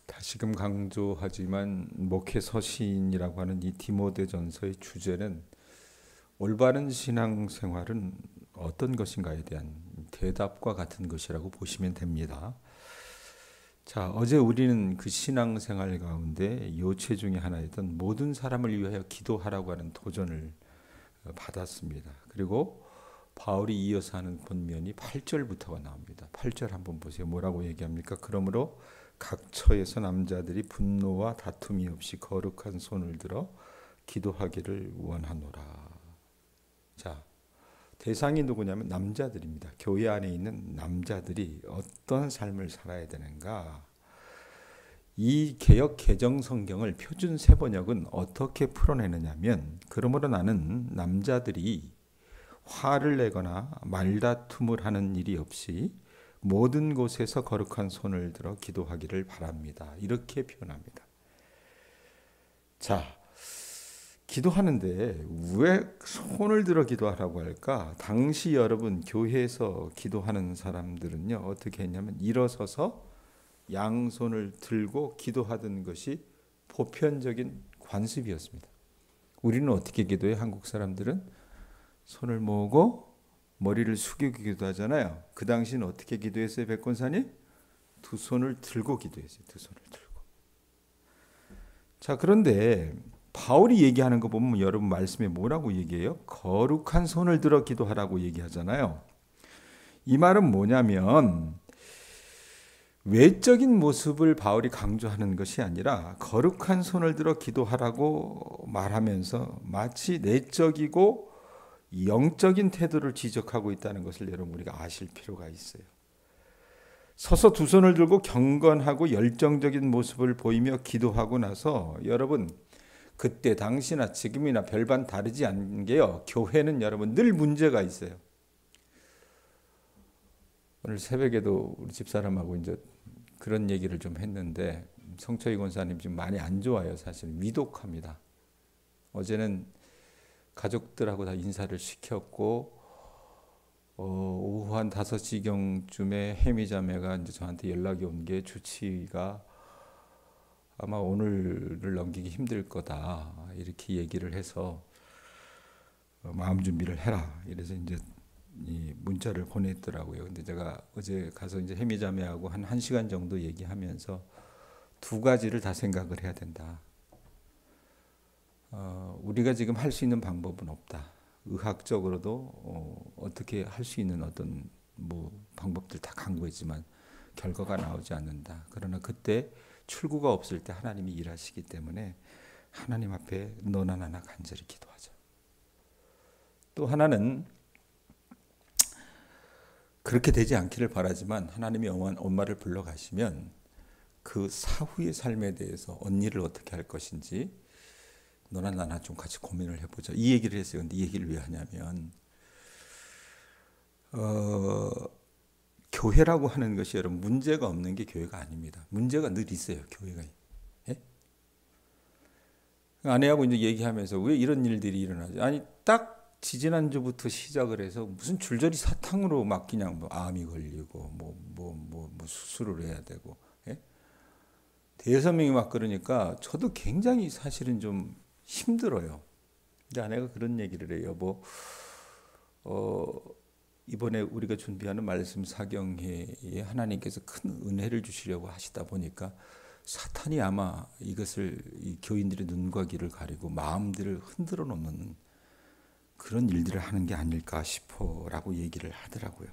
다시금 강조하지만 목회 서신이라고 하는 이 디모데전서의 주제는 올바른 신앙생활은 어떤 것인가에 대한 대답과 같은 것이라고 보시면 됩니다. 자, 어제 우리는 그 신앙생활 가운데 요체 중에 하나였던 모든 사람을 위하여 기도하라고 하는 도전을 받았습니다. 그리고 바울이 이어서 하는 본면이 8절부터가 나옵니다. 8절 한번 보세요. 뭐라고 얘기합니까? 그러므로 각 처에서 남자들이 분노와 다툼이 없이 거룩한 손을 들어 기도하기를 원하노라. 자, 대상이 누구냐면 남자들입니다. 교회 안에 있는 남자들이 어떤 삶을 살아야 되는가? 이 개역 개정 성경을 표준 세번역은 어떻게 풀어내느냐면, 그러므로 나는 남자들이 화를 내거나 말다툼을 하는 일이 없이 모든 곳에서 거룩한 손을 들어 기도하기를 바랍니다. 이렇게 표현합니다. 자, 기도하는데 왜 손을 들어 기도하라고 할까? 당시 여러분 교회에서 기도하는 사람들은요, 어떻게 했냐면 일어서서 양손을 들고 기도하던 것이 보편적인 관습이었습니다. 우리는 어떻게 기도해? 한국 사람들은 손을 모으고 머리를 숙이고 기도하잖아요. 그 당시는 어떻게 기도했어요, 백권사님? 두 손을 들고 기도했어요. 두 손을 들고. 자, 그런데 바울이 얘기하는 거 보면 여러분 말씀에 뭐라고 얘기해요? 거룩한 손을 들어 기도하라고 얘기하잖아요. 이 말은 뭐냐면 외적인 모습을 바울이 강조하는 것이 아니라 거룩한 손을 들어 기도하라고 말하면서 마치 내적이고 영적인 태도를 지적하고 있다는 것을 여러분 우리가 아실 필요가 있어요. 서서 두 손을 들고 경건하고 열정적인 모습을 보이며 기도하고 나서 여러분 그때 당시나 지금이나 별반 다르지 않은 게요. 교회는 여러분 늘 문제가 있어요. 오늘 새벽에도 우리 집사람하고 이제 그런 얘기를 좀 했는데 성철이 권사님 지금 많이 안 좋아요. 사실 위독합니다. 어제는 가족들하고 다 인사를 시켰고 오후 한 5시경쯤에 혜미자매가 이제 저한테 연락이 온 게 주치의가 아마 오늘을 넘기기 힘들 거다 이렇게 얘기를 해서 마음 준비를 해라 이래서 이제 이 문자를 보냈더라고요. 근데 제가 어제 가서 이제 혜미자매하고 한 1시간 정도 얘기하면서 두 가지를 다 생각을 해야 된다. 우리가 지금 할 수 있는 방법은 없다. 의학적으로도 어떻게 할 수 있는 어떤 뭐 방법들 다 강구했지만 결과가 나오지 않는다. 그러나 그때 출구가 없을 때 하나님이 일하시기 때문에 하나님 앞에 너나 나나 간절히 기도하자. 또 하나는 그렇게 되지 않기를 바라지만 하나님이 엄마를 불러가시면 그 사후의 삶에 대해서 언니를 어떻게 할 것인지 너나 나나 좀 같이 고민을 해보자. 이 얘기를 했어요. 근데 이 얘기를 왜 하냐면 교회라고 하는 것이 여러분 문제가 없는 게 교회가 아닙니다. 문제가 늘 있어요. 교회가. 예? 아내하고 이제 얘기하면서 왜 이런 일들이 일어나지? 아니 딱 지지난주부터 시작을 해서 무슨 줄줄이 사탕으로 막 그냥 뭐 암이 걸리고 뭐 수술을 해야 되고 예? 대여섯 명이 막 그러니까 저도 굉장히 사실은 좀 힘들어요. 근데 아내가 그런 얘기를 해요. 이번에 우리가 준비하는 말씀 사경회에 하나님께서 큰 은혜를 주시려고 하시다 보니까 사탄이 아마 이것을 이 교인들의 눈과 귀를 가리고 마음들을 흔들어 놓는 그런 일들을 하는 게 아닐까 싶어라고 얘기를 하더라고요.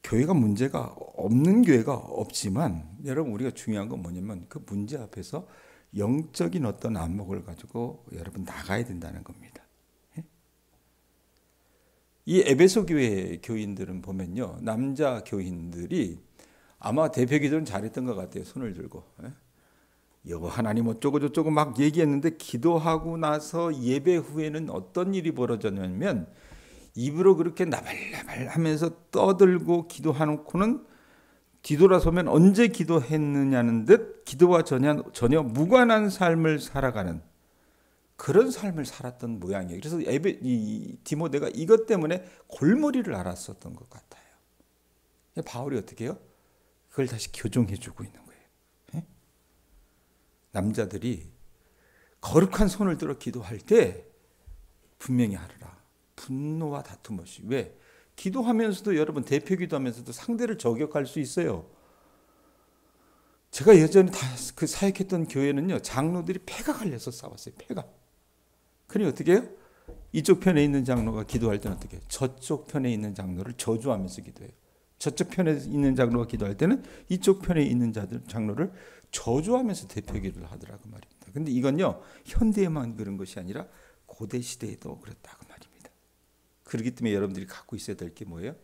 교회가 문제가 없는 교회가 없지만 여러분 우리가 중요한 건 뭐냐면 그 문제 앞에서 영적인 어떤 안목을 가지고 여러분 나가야 된다는 겁니다. 이 에베소 교회 교인들은 보면요. 남자 교인들이 아마 대표 기도는 잘했던 것 같아요. 손을 들고. 여보 하나님 어쩌고 저쩌고 막 얘기했는데 기도하고 나서 예배 후에는 어떤 일이 벌어졌냐면 입으로 그렇게 나발나발 하면서 떠들고 기도하놓고는 뒤돌아서면 언제 기도했느냐는 듯 기도와 전혀 무관한 삶을 살아가는 그런 삶을 살았던 모양이에요. 그래서 디모데가 이것 때문에 골머리를 앓았었던 것 같아요. 바울이 어떻게 해요? 그걸 다시 교정해주고 있는 거예요. 남자들이 거룩한 손을 들어 기도할 때 분명히 하리라. 분노와 다툼 없이. 왜? 기도하면서도 여러분 대표 기도하면서도 상대를 저격할 수 있어요. 제가 예전에 다 그 사역했던 교회는요, 장로들이 패가 갈려서 싸웠어요. 패가. 그러니 어떻게 해요? 이쪽 편에 있는 장로가 기도할 때는 어떻게 해요? 저쪽 편에 있는 장로를 저주하면서 기도해요. 저쪽 편에 있는 장로가 기도할 때는 이쪽 편에 있는 장로를 저주하면서 대표 기도를 하더라고 말입니다. 근데 이건요, 현대에만 그런 것이 아니라 고대 시대에도 그랬다고 말입니다. 그렇기 때문에 여러분들이 갖고 있어야 될 게 뭐예요?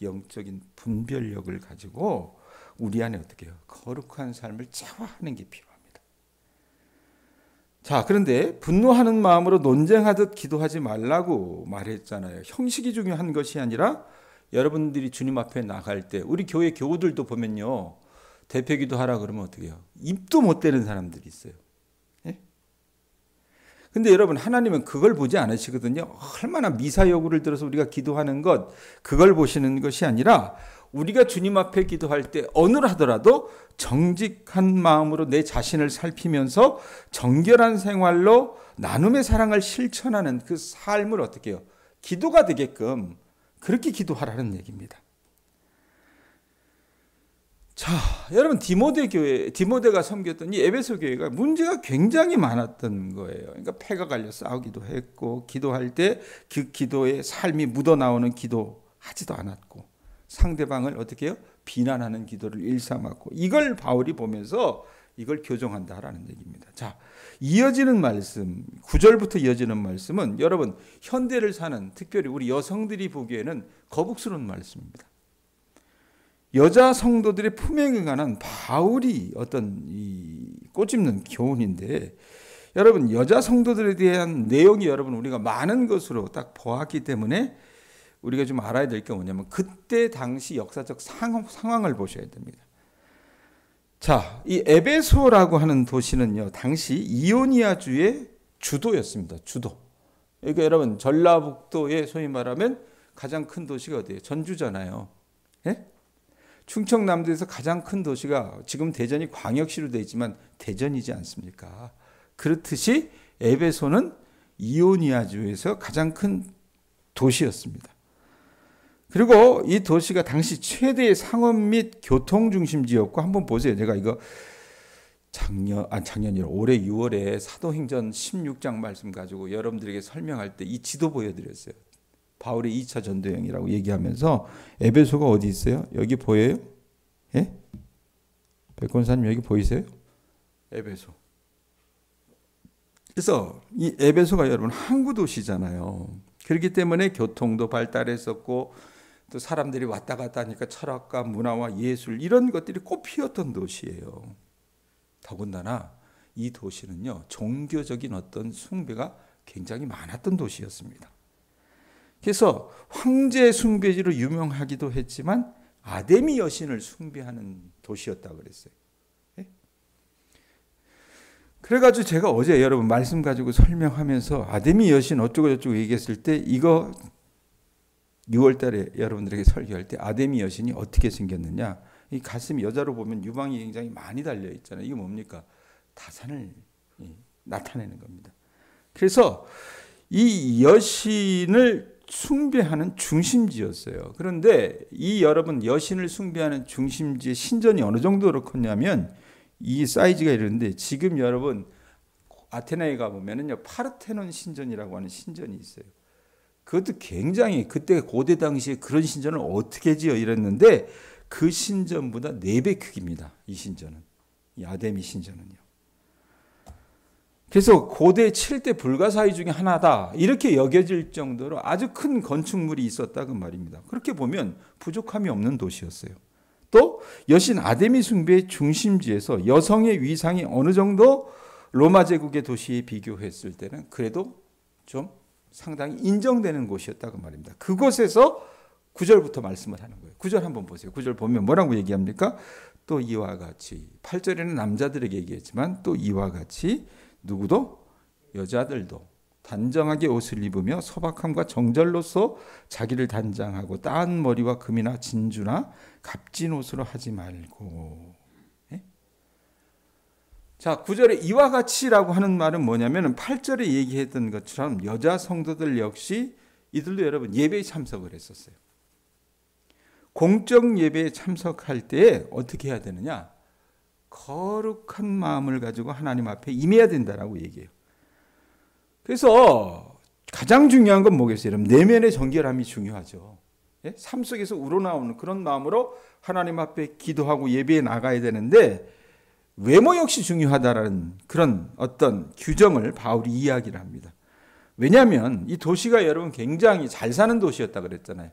영적인 분별력을 가지고 우리 안에 어떻게 해요? 거룩한 삶을 재화하는 게 필요합니다. 자, 그런데 분노하는 마음으로 논쟁하듯 기도하지 말라고 말했잖아요. 형식이 중요한 것이 아니라 여러분들이 주님 앞에 나갈 때 우리 교회 교우들도 보면요, 대표 기도하라 그러면 어떻게 해요? 입도 못 대는 사람들이 있어요. 예? 근데 여러분, 하나님은 그걸 보지 않으시거든요. 얼마나 미사 여구를 들어서 우리가 기도하는 것, 그걸 보시는 것이 아니라 우리가 주님 앞에 기도할 때 어느 하더라도 정직한 마음으로 내 자신을 살피면서 정결한 생활로 나눔의 사랑을 실천하는 그 삶을 어떻게 해요? 기도가 되게끔 그렇게 기도하라는 얘기입니다. 자, 여러분, 디모데가 섬겼던 이 에베소 교회가 문제가 굉장히 많았던 거예요. 그러니까 패가 갈려 싸우기도 했고, 기도할 때 그 기도에 삶이 묻어나오는 기도하지도 않았고, 상대방을 어떻게 해요? 비난하는 기도를 일삼았고, 이걸 바울이 보면서 이걸 교정한다라는 얘기입니다. 자, 이어지는 말씀, 9절부터 이어지는 말씀은 여러분, 현대를 사는 특별히 우리 여성들이 보기에는 거북스러운 말씀입니다. 여자 성도들의 품행에 관한 바울이 어떤 이 꼬집는 교훈인데, 여러분, 여자 성도들에 대한 내용이 여러분 우리가 많은 것으로 딱 보았기 때문에 우리가 좀 알아야 될 게 뭐냐면 그때 당시 역사적 상황을 보셔야 됩니다. 자, 이 에베소라고 하는 도시는요, 당시 이오니아주의 주도였습니다. 주도. 그러니까 여러분, 전라북도의 소위 말하면 가장 큰 도시가 어디예요? 전주잖아요. 예? 충청남도에서 가장 큰 도시가 지금 대전이 광역시로 되어 있지만 대전이지 않습니까? 그렇듯이 에베소는 이오니아주에서 가장 큰 도시였습니다. 그리고 이 도시가 당시 최대의 상업 및 교통 중심지였고, 한번 보세요. 제가 이거 작년이라 올해 6월에 사도행전 16장 말씀 가지고 여러분들에게 설명할 때 이 지도 보여드렸어요. 바울의 2차 전도여행이라고 얘기하면서 에베소가 어디 있어요? 여기 보여요? 예? 백권사님 여기 보이세요? 에베소. 그래서 이 에베소가 여러분 항구 도시잖아요. 그렇기 때문에 교통도 발달했었고, 또 사람들이 왔다 갔다 하니까 철학과 문화와 예술 이런 것들이 꽃피었던 도시예요. 더군다나 이 도시는요, 종교적인 어떤 숭배가 굉장히 많았던 도시였습니다. 그래서 황제 숭배지로 유명하기도 했지만 아데미 여신을 숭배하는 도시였다고 그랬어요. 예? 그래가지고 제가 어제 여러분 말씀 가지고 설명하면서 아데미 여신 어쩌고 저쩌고 얘기했을 때, 이거 6월 달에 여러분들에게 설교할 때 아데미 여신이 어떻게 생겼느냐, 이 가슴이 여자로 보면 유방이 굉장히 많이 달려 있잖아요. 이게 뭡니까? 다산을 나타내는 겁니다. 그래서 이 여신을 숭배하는 중심지였어요. 그런데 이 여러분 여신을 숭배하는 중심지의 신전이 어느 정도로 컸냐면 이 사이즈가 이러는데, 지금 여러분 아테네에 가보면은요, 파르테논 신전이라고 하는 신전이 있어요. 그것도 굉장히, 그때 고대 당시에 그런 신전을 어떻게 지어 이랬는데 그 신전보다 4배 크기입니다. 이 신전은, 이 아데미 신전은요. 그래서 고대 7대 불가사의 중에 하나다 이렇게 여겨질 정도로 아주 큰 건축물이 있었다 그 말입니다. 그렇게 보면 부족함이 없는 도시였어요. 또 여신 아데미 숭배의 중심지에서 여성의 위상이 어느 정도 로마 제국의 도시에 비교했을 때는 그래도 좀 상당히 인정되는 곳이었다 그 말입니다. 그곳에서 9절부터 말씀을 하는 거예요. 9절 한번 보세요. 9절 보면 뭐라고 얘기합니까? 또 이와 같이, 8절에는 남자들에게 얘기했지만 또 이와 같이 누구도 여자들도 단정하게 옷을 입으며 소박함과 정절로서 자기를 단장하고 따은 머리와 금이나 진주나 값진 옷으로 하지 말고. 예? 자, 9절에 이와 같이라고 하는 말은 뭐냐면 8절에 얘기했던 것처럼 여자 성도들 역시 이들도 여러분 예배에 참석을 했었어요. 공적 예배에 참석할 때 어떻게 해야 되느냐? 거룩한 마음을 가지고 하나님 앞에 임해야 된다라고 얘기해요. 그래서 가장 중요한 건 뭐겠어요? 여러분, 내면의 정결함이 중요하죠. 예? 삶 속에서 우러나오는 그런 마음으로 하나님 앞에 기도하고 예배에 나가야 되는데 외모 역시 중요하다라는 그런 어떤 규정을 바울이 이야기를 합니다. 왜냐하면 이 도시가 여러분 굉장히 잘 사는 도시였다 그랬잖아요.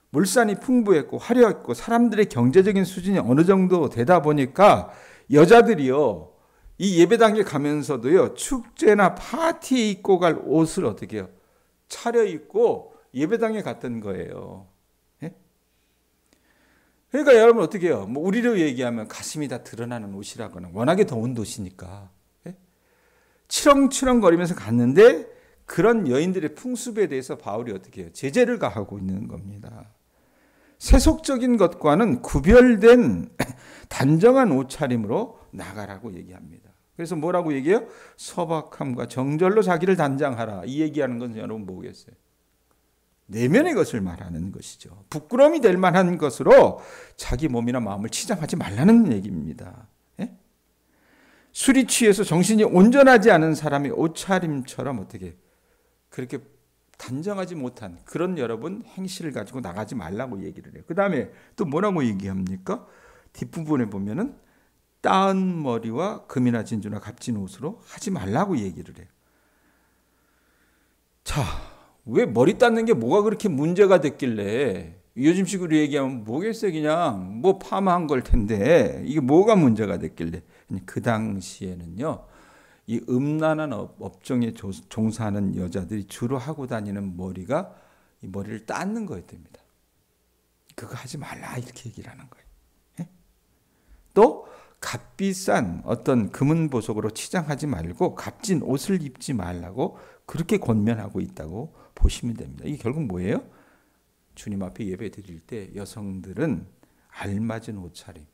물산이 풍부했고 화려했고 사람들의 경제적인 수준이 어느 정도 되다 보니까 여자들이요, 이 예배당에 가면서도요, 축제나 파티에 입고 갈 옷을 어떻게 해요? 차려입고 예배당에 갔던 거예요. 예? 그러니까 여러분 어떻게 해요? 뭐 우리로 얘기하면 가슴이 다 드러나는 옷이라거나, 워낙에 더운 도시니까. 예? 치렁치렁거리면서 갔는데 그런 여인들의 풍습에 대해서 바울이 어떻게 해요? 제재를 가하고 있는 겁니다. 세속적인 것과는 구별된 단정한 옷차림으로 나가라고 얘기합니다. 그래서 뭐라고 얘기해요? 소박함과 정절로 자기를 단장하라. 이 얘기하는 건 여러분 뭐겠어요? 내면의 것을 말하는 것이죠. 부끄러움이 될 만한 것으로 자기 몸이나 마음을 치장하지 말라는 얘기입니다. 예? 술이 취해서 정신이 온전하지 않은 사람의 옷차림처럼 어떻게 그렇게 단정하지 못한 그런 여러분 행실을 가지고 나가지 말라고 얘기를 해요. 그 다음에 또 뭐라고 얘기합니까? 뒷부분에 보면은 따은 머리와 금이나 진주나 값진 옷으로 하지 말라고 얘기를 해요. 자, 왜 머리 닦는 게 뭐가 그렇게 문제가 됐길래, 요즘식으로 얘기하면 뭐겠어요? 그냥 뭐 파마한 걸 텐데 이게 뭐가 문제가 됐길래. 그 당시에는요, 이 음란한 업종에 종사하는 여자들이 주로 하고 다니는 머리가 이 머리를 닦는 거였답니다. 그거 하지 말라 이렇게 얘기를 하는 거예요. 예? 또 값비싼 어떤 금은 보석으로 치장하지 말고 값진 옷을 입지 말라고 그렇게 권면하고 있다고 보시면 됩니다. 이게 결국 뭐예요? 주님 앞에 예배 드릴 때 여성들은 알맞은 옷차림,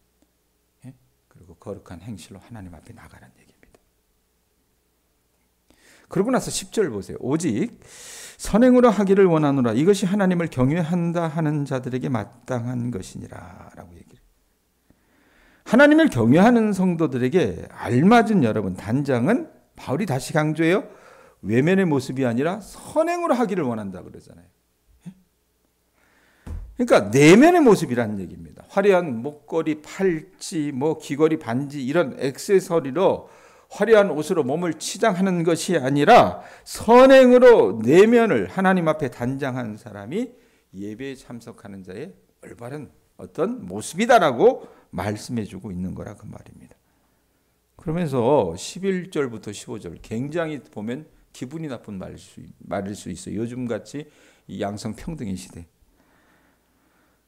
예? 그리고 거룩한 행실로 하나님 앞에 나가라는 얘기입니다. 그러고 나서 10절 보세요. 오직 선행으로 하기를 원하노라. 이것이 하나님을 경외한다 하는 자들에게 마땅한 것이니라 라고 얘기를 해요. 하나님을 경외하는 성도들에게 알맞은 여러분 단장은 바울이 다시 강조해요. 외면의 모습이 아니라 선행으로 하기를 원한다 그러잖아요. 그러니까 내면의 모습이라는 얘기입니다. 화려한 목걸이, 팔찌, 뭐 귀걸이, 반지 이런 액세서리로 화려한 옷으로 몸을 치장하는 것이 아니라 선행으로 내면을 하나님 앞에 단장한 사람이 예배에 참석하는 자의 올바른 어떤 모습이다라고 말씀해주고 있는 거라 그 말입니다. 그러면서 11절부터 15절 굉장히 보면 기분이 나쁜 말일 수 있어요. 요즘같이 이 양성평등의 시대.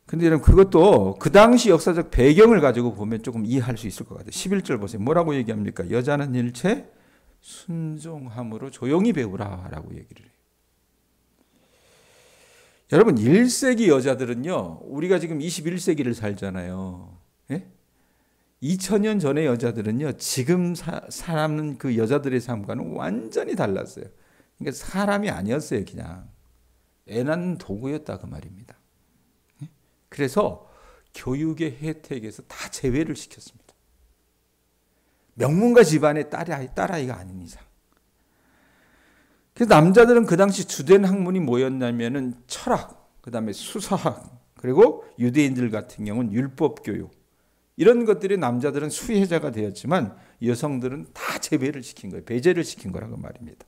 근데 여러분 그것도 그 당시 역사적 배경을 가지고 보면 조금 이해할 수 있을 것 같아요. 11절 보세요. 뭐라고 얘기합니까? 여자는 일체 순종함으로 조용히 배우라 라고 얘기를 해요. 여러분 1세기 여자들은요, 우리가 지금 21세기를 살잖아요. 예? 2000년 전의 여자들은요, 지금 사는 그 여자들의 삶과는 완전히 달랐어요. 그러니까 사람이 아니었어요. 그냥 애 낳는 도구였다 그 말입니다. 그래서 교육의 혜택에서 다 제외를 시켰습니다. 명문가 집안의 딸아이가 아닌 이상. 그래서 남자들은 그 당시 주된 학문이 뭐였냐면은 철학, 그 다음에 수사학, 그리고 유대인들 같은 경우는 율법 교육. 이런 것들이 남자들은 수혜자가 되었지만 여성들은 다 제외를 시킨 거예요. 배제를 시킨 거라고 말입니다.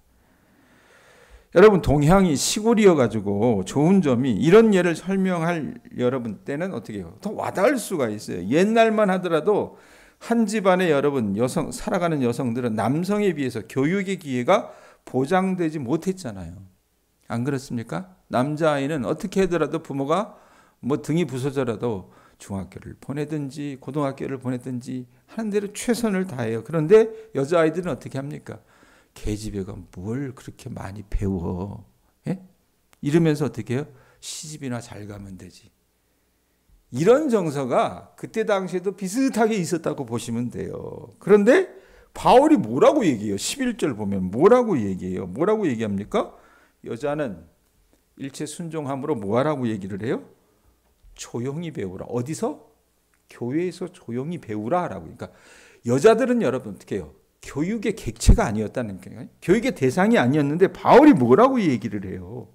여러분 동향이 시골이어가지고 좋은 점이 이런 예를 설명할 여러분 때는 어떻게 해요? 더 와닿을 수가 있어요. 옛날만 하더라도 한 집안의 여러분 살아가는 여성들은 남성에 비해서 교육의 기회가 보장되지 못했잖아요. 안 그렇습니까? 남자아이는 어떻게 하더라도 부모가 뭐 등이 부서져라도 중학교를 보내든지 고등학교를 보내든지 하는 대로 최선을 다해요. 그런데 여자아이들은 어떻게 합니까? 계집애 가 뭘 그렇게 많이 배워? 예? 이러면서 어떻게 해요? 시집이나 잘 가면 되지. 이런 정서가 그때 당시에도 비슷하게 있었다고 보시면 돼요. 그런데 바울이 뭐라고 얘기해요? 11절 보면 뭐라고 얘기해요? 뭐라고 얘기합니까? 여자는 일체 순종함으로 뭐하라고 얘기를 해요? 조용히 배우라. 어디서? 교회에서 조용히 배우라 라고. 그러니까 여자들은 여러분 어떻게 해요? 교육의 객체가 아니었다는 거예요. 교육의 대상이 아니었는데 바울이 뭐라고 얘기를 해요?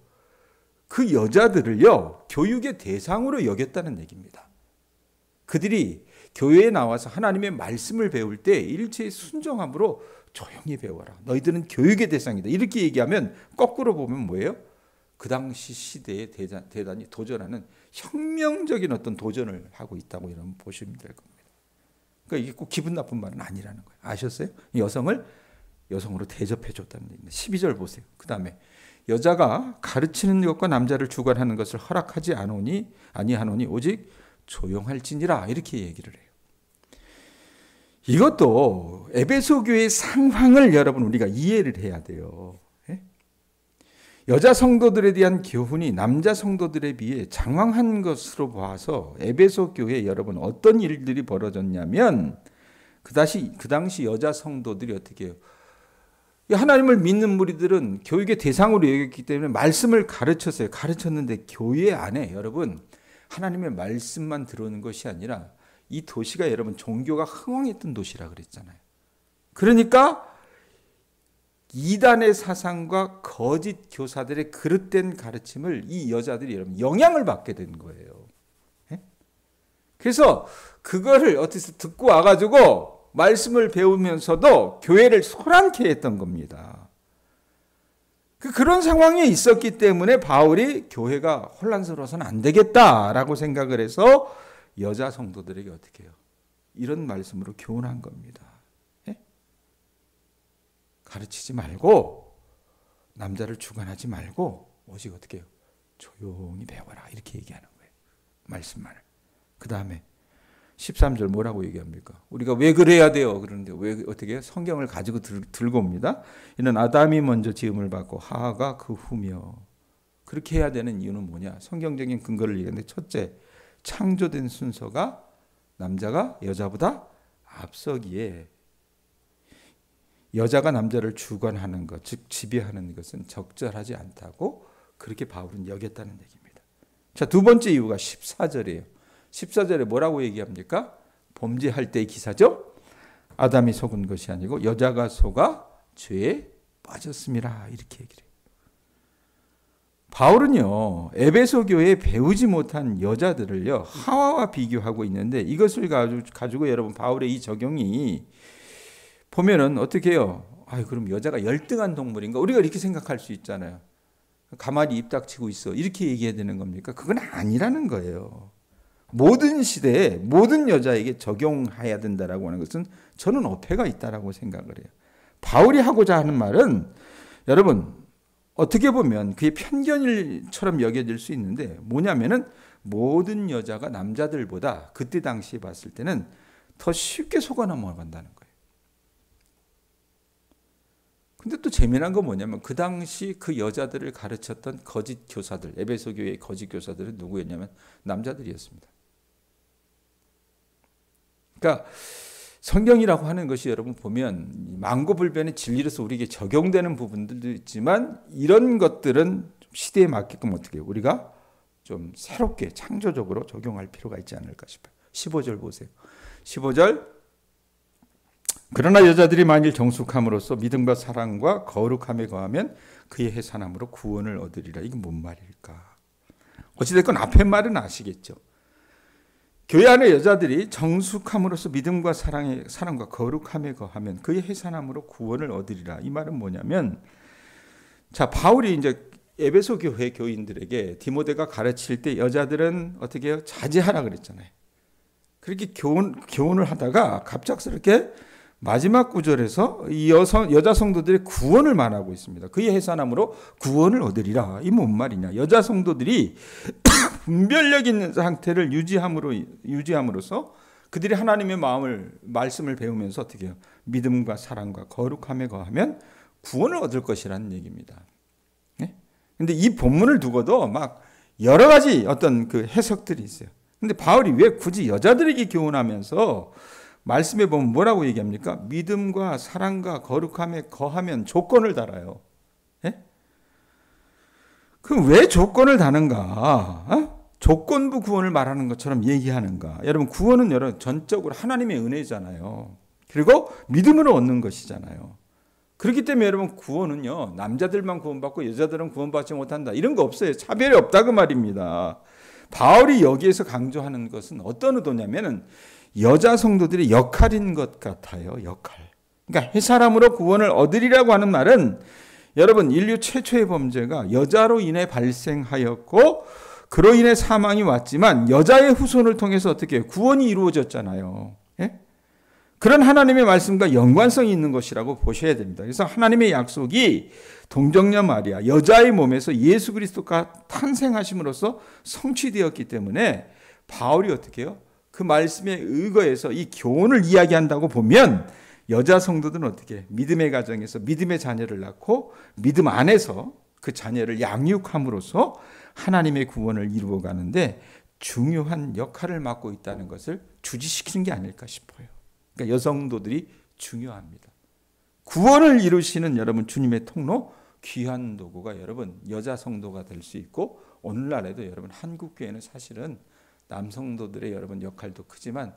그 여자들을요, 교육의 대상으로 여겼다는 얘기입니다. 그들이 교회에 나와서 하나님의 말씀을 배울 때 일체의 순종함으로 조용히 배워라. 너희들은 교육의 대상이다. 이렇게 얘기하면 거꾸로 보면 뭐예요? 그 당시 시대에 대단히 도전하는 혁명적인 어떤 도전을 하고 있다고 여러분 보시면 될 겁니다. 그러니까 이게 꼭 기분 나쁜 말은 아니라는 거예요. 아셨어요? 여성을 여성으로 대접해 줬다는 얘기입니다. 12절 보세요. 그 다음에 여자가 가르치는 것과 남자를 주관하는 것을 허락하지 아니하노니 오직 조용할지니라 이렇게 얘기를 해요. 이것도 에베소 교회의 상황을 여러분 우리가 이해를 해야 돼요. 여자 성도들에 대한 교훈이 남자 성도들에 비해 장황한 것으로 봐서 에베소 교회에 여러분 어떤 일들이 벌어졌냐면 그 당시 여자 성도들이 어떻게 해요? 하나님을 믿는 무리들은 교육의 대상으로 여겼기 때문에 말씀을 가르쳤어요. 가르쳤는데 교회 안에 여러분 하나님의 말씀만 들어오는 것이 아니라 이 도시가 여러분 종교가 흥왕했던 도시라 그랬잖아요. 그러니까 이단의 사상과 거짓 교사들의 그릇된 가르침을 이 여자들이 여러분 영향을 받게 된 거예요. 그래서 그거를 어디서 듣고 와가지고 말씀을 배우면서도 교회를 소란케 했던 겁니다. 그런 상황이 있었기 때문에 바울이 교회가 혼란스러워서는 안 되겠다라고 생각을 해서 여자 성도들에게 어떻게 해요? 이런 말씀으로 교훈한 겁니다. 가르치지 말고 남자를 주관하지 말고 오직 어떻게 해요? 조용히 배워라 이렇게 얘기하는 거예요. 말씀만을. 그 다음에 13절 뭐라고 얘기합니까? 우리가 왜 그래야 돼요? 그러는데 왜 어떻게 해요? 성경을 가지고 들고 옵니다. 이는 아담이 먼저 지음을 받고 하하가 그 후며. 그렇게 해야 되는 이유는 뭐냐? 성경적인 근거를 얘기하는데 첫째, 창조된 순서가 남자가 여자보다 앞서기에 여자가 남자를 주관하는 것, 즉 지배하는 것은 적절하지 않다고 그렇게 바울은 여겼다는 얘기입니다. 자, 두 번째 이유가 14절이에요. 14절에 뭐라고 얘기합니까? 범죄할 때의 기사죠. 아담이 속은 것이 아니고 여자가 속아 죄에 빠졌습니다. 이렇게 얘기를 해요. 바울은요, 에베소 교회에 배우지 못한 여자들을요, 하와와 비교하고 있는데 이것을 가지고 여러분 바울의 이 적용이 보면은 어떻게 해요? 그럼 여자가 열등한 동물인가? 우리가 이렇게 생각할 수 있잖아요. 가만히 입 닥치고 있어. 이렇게 얘기해야 되는 겁니까? 그건 아니라는 거예요. 모든 시대에 모든 여자에게 적용해야 된다라고 하는 것은 저는 어폐가 있다라고 생각을 해요. 바울이 하고자 하는 말은 여러분 어떻게 보면 그게 편견일처럼 여겨질 수 있는데 뭐냐면은 모든 여자가 남자들보다 그때 당시에 봤을 때는 더 쉽게 속아 넘어간다는 거예요. 근데 또 재미난 건 뭐냐면 그 당시 그 여자들을 가르쳤던 거짓 교사들, 에베소 교회의 거짓 교사들은 누구였냐면 남자들이었습니다. 그러니까 성경이라고 하는 것이 여러분 보면 만고불변의 진리로서 우리에게 적용되는 부분들도 있지만 이런 것들은 시대에 맞게끔 어떻게 해요? 우리가 좀 새롭게 창조적으로 적용할 필요가 있지 않을까 싶어요. 15절 보세요. 15절 그러나 여자들이 만일 정숙함으로써 믿음과 사랑과 거룩함에 거하면 그의 해산함으로 구원을 얻으리라. 이게 뭔 말일까? 어찌됐건 앞에 말은 아시겠죠. 교회 안의 여자들이 정숙함으로써 믿음과 사랑과 거룩함에 거하면 그의 해산함으로 구원을 얻으리라. 이 말은 뭐냐면 자 바울이 이제 에베소 교회 교인들에게 디모데가 가르칠 때 여자들은 어떻게 해요? 자제하라 그랬잖아요. 그렇게 교훈을 하다가 갑작스럽게 마지막 구절에서 이 여자 성도들의 구원을 말하고 있습니다. 그의 해산함으로 구원을 얻으리라. 이 뭔 말이냐? 여자 성도들이 분별력 있는 상태를 유지함으로써 그들이 하나님의 말씀을 배우면서 어떻게 해요? 믿음과 사랑과 거룩함에 거하면 구원을 얻을 것이라는 얘기입니다. 근데 이 본문을 두고도 막 여러 가지 어떤 그 해석들이 있어요. 근데 바울이 왜 굳이 여자들에게 교훈하면서 말씀에 보면 뭐라고 얘기합니까? 믿음과 사랑과 거룩함에 거하면 조건을 달아요. 예? 그럼 왜 조건을 다는가? 조건부 구원을 말하는 것처럼 얘기하는가? 여러분, 구원은 여러분 전적으로 하나님의 은혜잖아요. 그리고 믿음으로 얻는 것이잖아요. 그렇기 때문에 여러분, 구원은요, 남자들만 구원받고 여자들은 구원받지 못한다, 이런 거 없어요. 차별이 없다 그 말입니다. 바울이 여기에서 강조하는 것은 어떤 의도냐면은 여자 성도들의 역할인 것 같아요. 역할. 그러니까 해 사람으로 구원을 얻으리라고 하는 말은, 여러분, 인류 최초의 범죄가 여자로 인해 발생하였고 그로 인해 사망이 왔지만 여자의 후손을 통해서 어떻게 구원이 이루어졌잖아요. 예? 그런 하나님의 말씀과 연관성이 있는 것이라고 보셔야 됩니다. 그래서 하나님의 약속이 동정녀 마리아, 여자의 몸에서 예수 그리스도가 탄생하심으로써 성취되었기 때문에 바울이 어떻게 해요? 그 말씀에 의거해서 이 교훈을 이야기한다고 보면 여자 성도들은 어떻게 믿음의 가정에서 믿음의 자녀를 낳고 믿음 안에서 그 자녀를 양육함으로써 하나님의 구원을 이루어 가는데 중요한 역할을 맡고 있다는 것을 주지시키는 게 아닐까 싶어요. 그러니까 여성도들이 중요합니다. 구원을 이루시는 여러분 주님의 통로, 귀한 도구가 여러분 여자 성도가 될 수 있고, 오늘날에도 여러분 한국교회는 사실은 남성도들의 여러분 역할도 크지만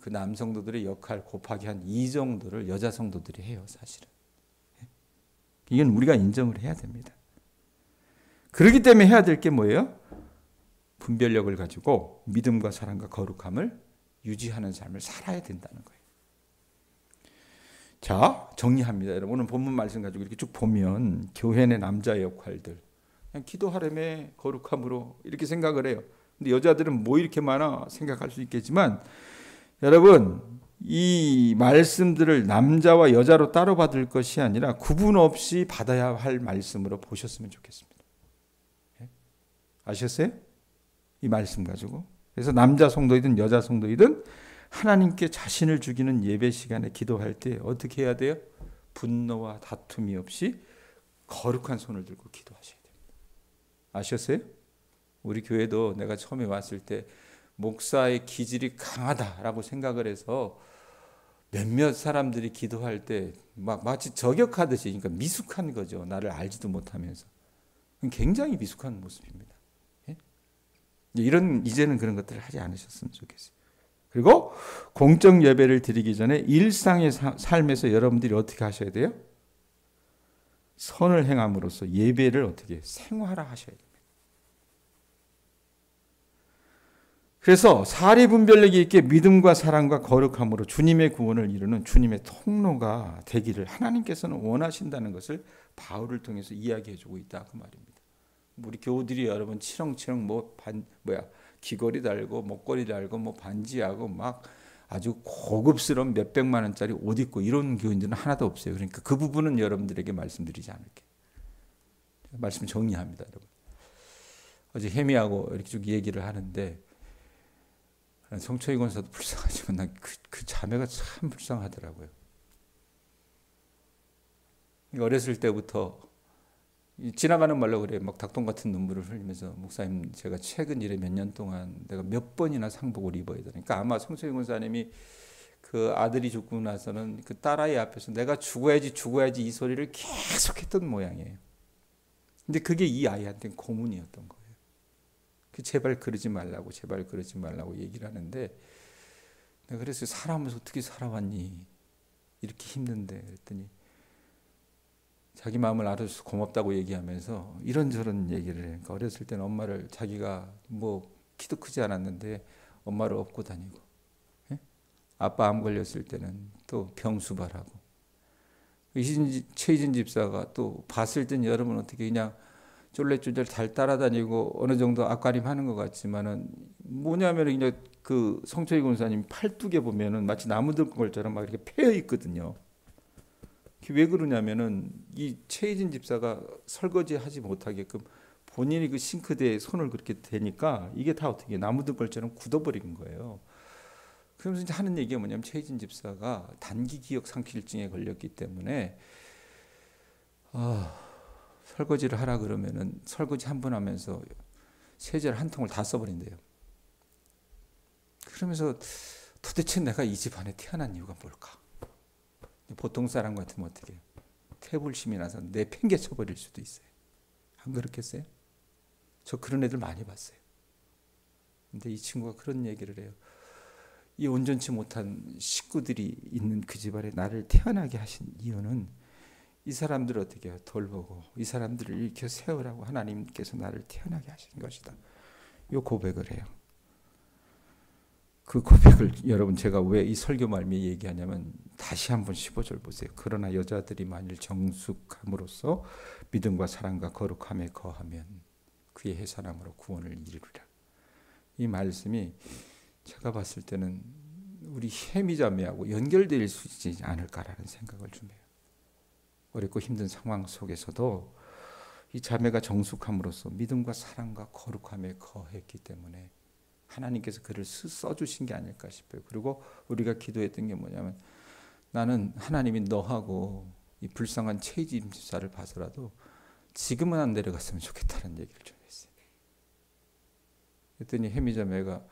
그 남성도들의 역할 곱하기 한 2 정도를 여자 성도들이 해요, 사실은. 이건 우리가 인정을 해야 됩니다. 그렇기 때문에 해야 될 게 뭐예요? 분별력을 가지고 믿음과 사랑과 거룩함을 유지하는 삶을 살아야 된다는 거예요. 자, 정리합니다. 여러분, 오늘 본문 말씀 가지고 이렇게 쭉 보면 교회 내 남자의 역할들, 그냥 기도하려면 거룩함으로 이렇게 생각을 해요. 근데 여자들은 뭐 이렇게 많아 생각할 수 있겠지만, 여러분, 이 말씀들을 남자와 여자로 따로 받을 것이 아니라 구분 없이 받아야 할 말씀으로 보셨으면 좋겠습니다. 아셨어요? 이 말씀 가지고. 그래서 남자 성도이든 여자 성도이든 하나님께 자신을 죽이는 예배 시간에 기도할 때 어떻게 해야 돼요? 분노와 다툼이 없이 거룩한 손을 들고 기도하셔야 됩니다. 아셨어요? 우리 교회도 내가 처음에 왔을 때 목사의 기질이 강하다라고 생각을 해서 몇몇 사람들이 기도할 때 마치 저격하듯이, 그러니까 미숙한 거죠. 나를 알지도 못하면서. 굉장히 미숙한 모습입니다. 예? 이제는 그런 것들을 하지 않으셨으면 좋겠어요. 그리고 공적 예배를 드리기 전에 일상의 삶에서 여러분들이 어떻게 하셔야 돼요? 선을 행함으로써 예배를 어떻게 생활화하셔야 됩니다. 그래서 사리 분별력이 있게 믿음과 사랑과 거룩함으로 주님의 구원을 이루는 주님의 통로가 되기를 하나님께서는 원하신다는 것을 바울을 통해서 이야기해주고 있다 그 말입니다. 우리 교우들이 여러분 치렁치렁 귀걸이 달고 목걸이 달고 반지하고 막 아주 고급스러운 몇백만 원짜리 옷 입고 이런 교인들은 하나도 없어요. 그러니까 그 부분은 여러분들에게 말씀드리지 않을게요. 말씀 정리합니다, 여러분. 어제 혜미하고 이렇게 쭉 얘기를 하는데 성초희 권사도 불쌍하지만 난 그 자매가 참 불쌍하더라고요. 어렸을 때부터 지나가는 말로 그래요. 막 닭똥 같은 눈물을 흘리면서, 목사님, 제가 최근 일에 몇 년 동안 내가 몇 번이나 상복을 입어야 되나. 그러니까 아마 성초희 권사님이 그 아들이 죽고 나서는 그 딸아이 앞에서 내가 죽어야지 이 소리를 계속했던 모양이에요. 근데 그게 이 아이한테는 고문이었던 거예요. 제발 그러지 말라고 얘기를 하는데, 내가 그래서 살아면서 어떻게 살아왔니? 이렇게 힘든데. 그랬더니 자기 마음을 알아줘서 고맙다고 얘기하면서 이런저런 얘기를 해요. 그러니까 어렸을 때는 엄마를, 자기가 키도 크지 않았는데 엄마를 업고 다니고, 예? 아빠 암 걸렸을 때는 또 병수발하고, 최희진 집사가 또 봤을 땐 여러분 어떻게 그냥 쫄래쫄래 잘 따라다니고 어느 정도 앞가림 하는 것 같지만은 뭐냐면 그냥 그 성철이 권사님 팔뚝에 보면은 마치 나무들걸처럼 막 이렇게 패여 있거든요. 왜 그러냐면은 이 최희진 집사가 설거지 하지 못하게끔 본인이 그 싱크대에 손을 그렇게 대니까 이게 다 어떻게 나무들걸처럼 굳어버린 거예요. 그러면서 이제 하는 얘기가 뭐냐면, 최희진 집사가 단기 기억 상실증에 걸렸기 때문에 설거지를 하라 그러면은 설거지 한 번 하면서 세제를 한 통을 다 써버린대요. 그러면서 도대체 내가 이 집안에 태어난 이유가 뭘까? 보통 사람 같으면 어떻게 해요? 태불심이 나서 내팽개쳐 버릴 수도 있어요. 안 그렇겠어요? 저 그런 애들 많이 봤어요. 근데 이 친구가 그런 얘기를 해요. 이 온전치 못한 식구들이 있는 그 집안에 나를 태어나게 하신 이유는 이 사람들을 어떻게 해요? 돌보고 이 사람들을 일으켜 세우라고 하나님께서 나를 태어나게 하신 것이다. 이 고백을 해요. 그 고백을 여러분 제가 왜 이 설교 말미에 얘기하냐면 다시 한번 15절 보세요. 그러나 여자들이 만일 정숙함으로써 믿음과 사랑과 거룩함에 거하면 그의 해산함으로 구원을 이루리라. 이 말씀이 제가 봤을 때는 우리 혜미자매하고 연결될 수 있지 않을까라는 생각을 좀 해요. 어렵고 힘든 상황 속에서도 이 자매가 정숙함으로써 믿음과 사랑과 거룩함에 거했기 때문에 하나님께서 그를 써주신 게 아닐까 싶어요. 그리고 우리가 기도했던 게 뭐냐면 나는 하나님이 너하고 이 불쌍한 체질임사를 봐서라도 지금은 안 데려갔으면 좋겠다는 얘기를 좀 했어요. 그랬더니 혜미자매가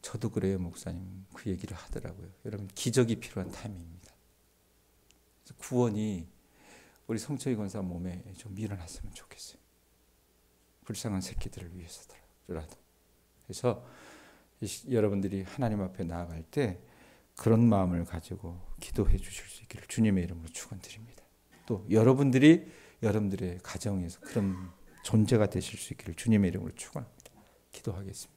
저도 그래요 목사님 그 얘기를 하더라고요. 여러분 기적이 필요한 타임입니다. 구원이 우리 성철이 권사 몸에 좀 밀어났으면 좋겠어요. 불쌍한 새끼들을 위해서라도. 그래서 여러분들이 하나님 앞에 나아갈 때 그런 마음을 가지고 기도해 주실 수 있기를 주님의 이름으로 축원드립니다. 또 여러분들이 여러분들의 가정에서 그런 존재가 되실 수 있기를 주님의 이름으로 축원합니다. 기도하겠습니다.